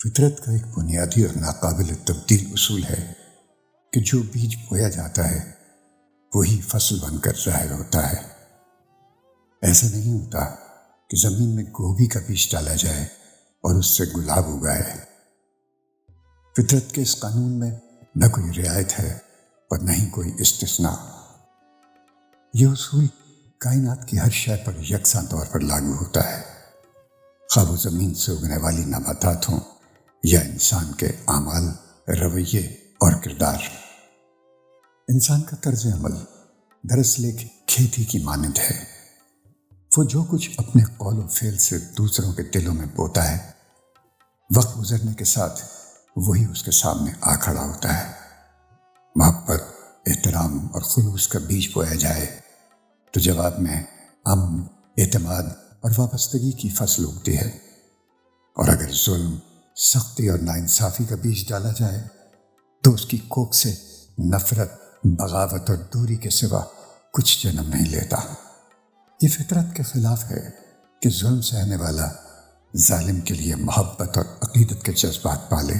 فطرت کا ایک بنیادی اور ناقابل تبدیل اصول ہے کہ جو بیج بویا جاتا ہے وہی فصل بن کر ظاہر ہوتا ہے۔ ایسا نہیں ہوتا کہ زمین میں گوبھی کا بیج ڈالا جائے اور اس سے گلاب اگائے۔ فطرت کے اس قانون میں نہ کوئی رعایت ہے اور نہ ہی کوئی استثناء۔ یہ اصول کائنات کی ہر شے پر یکساں طور پر لاگو ہوتا ہے، خواہ وہ زمین سے اگنے والی نباتات ہوں یا انسان کے اعمال، رویے اور کردار۔ انسان کا طرز عمل دراصل ایک کھیتی کی مانند ہے۔ وہ جو کچھ اپنے قول و فعل سے دوسروں کے دلوں میں بوتا ہے، وقت گزرنے کے ساتھ وہی اس کے سامنے آ کھڑا ہوتا ہے۔ محبت، احترام اور خلوص کا بیج بویا جائے تو جواب میں امن، اعتماد اور وابستگی کی فصل اگتی ہے، اور اگر ظلم، سختی اور ناانصافی کا بیج ڈالا جائے تو اس کی کوکھ سے نفرت، بغاوت اور دوری کے سوا کچھ جنم نہیں لیتا۔ یہ فطرت کے خلاف ہے کہ ظلم سہنے والا ظالم کے لیے محبت اور عقیدت کے جذبات پالے۔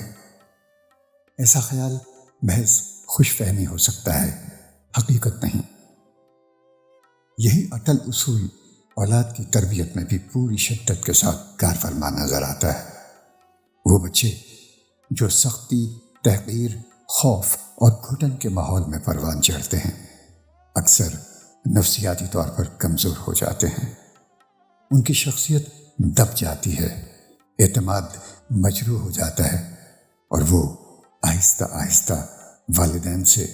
ایسا خیال محض خوش فہمی ہو سکتا ہے، حقیقت نہیں۔ یہی اٹل اصول اولاد کی تربیت میں بھی پوری شدت کے ساتھ کار فرما نظر آتا ہے۔ وہ بچے جو سختی، تحقیر، خوف اور گھٹن کے ماحول میں پروان چڑھتے ہیں، اکثر نفسیاتی طور پر کمزور ہو جاتے ہیں۔ ان کی شخصیت دب جاتی ہے، اعتماد مجروح ہو جاتا ہے، اور وہ آہستہ آہستہ والدین سے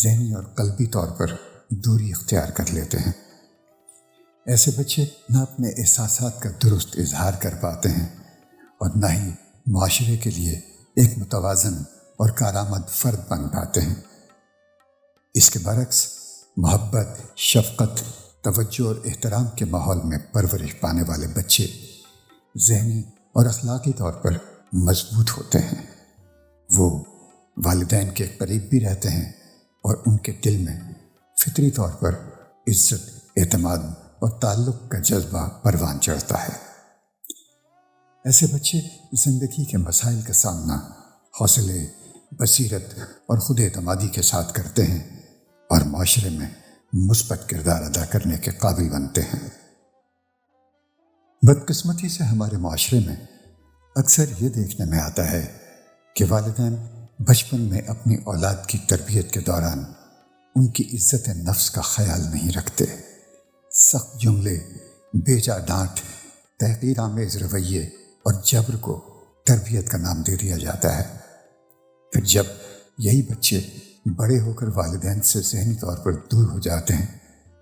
ذہنی اور قلبی طور پر دوری اختیار کر لیتے ہیں۔ ایسے بچے نہ اپنے احساسات کا درست اظہار کر پاتے ہیں اور نہ ہی معاشرے کے لیے ایک متوازن اور کارآمد فرد بن پاتے ہیں۔ اس کے برعکس محبت، شفقت، توجہ اور احترام کے ماحول میں پرورش پانے والے بچے ذہنی اور اخلاقی طور پر مضبوط ہوتے ہیں۔ وہ والدین کے قریب بھی رہتے ہیں اور ان کے دل میں فطری طور پر عزت، اعتماد اور تعلق کا جذبہ پروان چڑھتا ہے۔ ایسے بچے زندگی کے مسائل کا سامنا حوصلے، بصیرت اور خود اعتمادی کے ساتھ کرتے ہیں اور معاشرے میں مثبت کردار ادا کرنے کے قابل بنتے ہیں۔ بدقسمتی سے ہمارے معاشرے میں اکثر یہ دیکھنے میں آتا ہے کہ والدین بچپن میں اپنی اولاد کی تربیت کے دوران ان کی عزت نفس کا خیال نہیں رکھتے۔ سخت جملے، بیجا ڈانٹ، تحقیر آمیز رویے اور جبر کو تربیت کا نام دے دیا جاتا ہے۔ پھر جب یہی بچے بڑے ہو کر والدین سے ذہنی طور پر دور ہو جاتے ہیں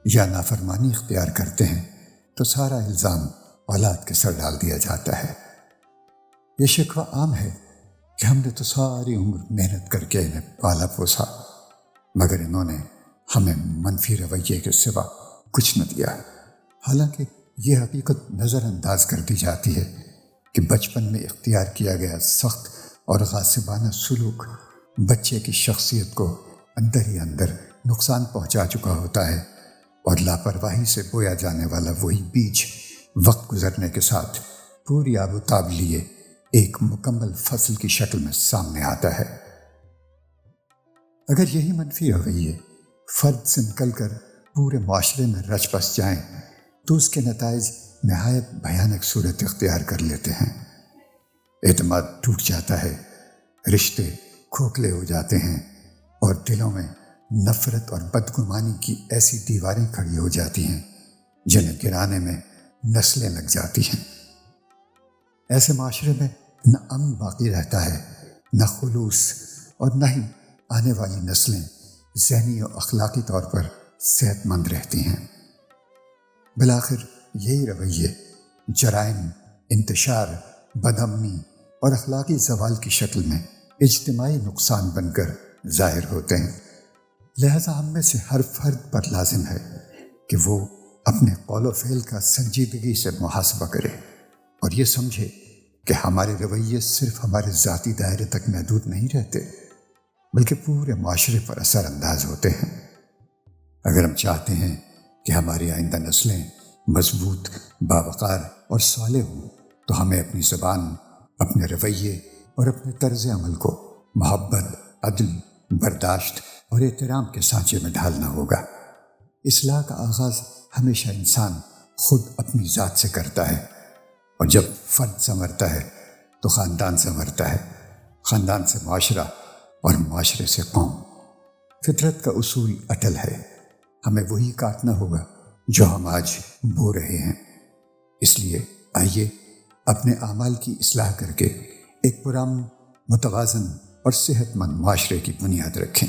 یا نافرمانی اختیار کرتے ہیں تو سارا الزام اولاد کے سر ڈال دیا جاتا ہے۔ یہ شکوہ عام ہے کہ ہم نے تو ساری عمر محنت کر کے انہیں پالا پوسا، مگر انہوں نے ہمیں منفی رویے کے سوا کچھ نہ دیا۔ حالانکہ یہ حقیقت نظر انداز کر دی جاتی ہے کہ بچپن میں اختیار کیا گیا سخت اور غاصبانہ سلوک بچے کی شخصیت کو اندر ہی اندر نقصان پہنچا چکا ہوتا ہے، اور لاپرواہی سے بویا جانے والا وہی بیج وقت گزرنے کے ساتھ پوری آب و تاب لیے ایک مکمل فصل کی شکل میں سامنے آتا ہے۔ اگر یہی منفی رویے فرد سے نکل کر پورے معاشرے میں رچ بس جائیں تو اس کے نتائج نہایت بھیانک صورت اختیار کر لیتے ہیں۔ اعتماد ٹوٹ جاتا ہے، رشتے کھوکھلے ہو جاتے ہیں، اور دلوں میں نفرت اور بدگمانی کی ایسی دیواریں کھڑی ہو جاتی ہیں جنہیں گرانے میں نسلیں لگ جاتی ہیں۔ ایسے معاشرے میں نہ امن باقی رہتا ہے، نہ خلوص، اور نہ ہی آنے والی نسلیں ذہنی اور اخلاقی طور پر صحت مند رہتی ہیں۔ بالآخر یہی رویے جرائم، انتشار، بدامنی اور اخلاقی زوال کی شکل میں اجتماعی نقصان بن کر ظاہر ہوتے ہیں۔ لہذا ہم میں سے ہر فرد پر لازم ہے کہ وہ اپنے قول و فعل کا سنجیدگی سے محاسبہ کرے اور یہ سمجھے کہ ہمارے رویے صرف ہمارے ذاتی دائرے تک محدود نہیں رہتے بلکہ پورے معاشرے پر اثر انداز ہوتے ہیں۔ اگر ہم چاہتے ہیں کہ ہماری آئندہ نسلیں مضبوط، باوقار اور صالح ہوں تو ہمیں اپنی زبان، اپنے رویے اور اپنے طرز عمل کو محبت، عدل، برداشت اور احترام کے سانچے میں ڈھالنا ہوگا۔ اصلاح کا آغاز ہمیشہ انسان خود اپنی ذات سے کرتا ہے، اور جب فرد سنورتا ہے تو خاندان سنورتا ہے، خاندان سے معاشرہ اور معاشرے سے قوم۔ فطرت کا اصول اٹل ہے، ہمیں وہی کاٹنا ہوگا جو ہم آج بو رہے ہیں۔ اس لیے آئیے اپنے اعمال کی اصلاح کر کے ایک پرامن، متوازن اور صحت مند معاشرے کی بنیاد رکھیں۔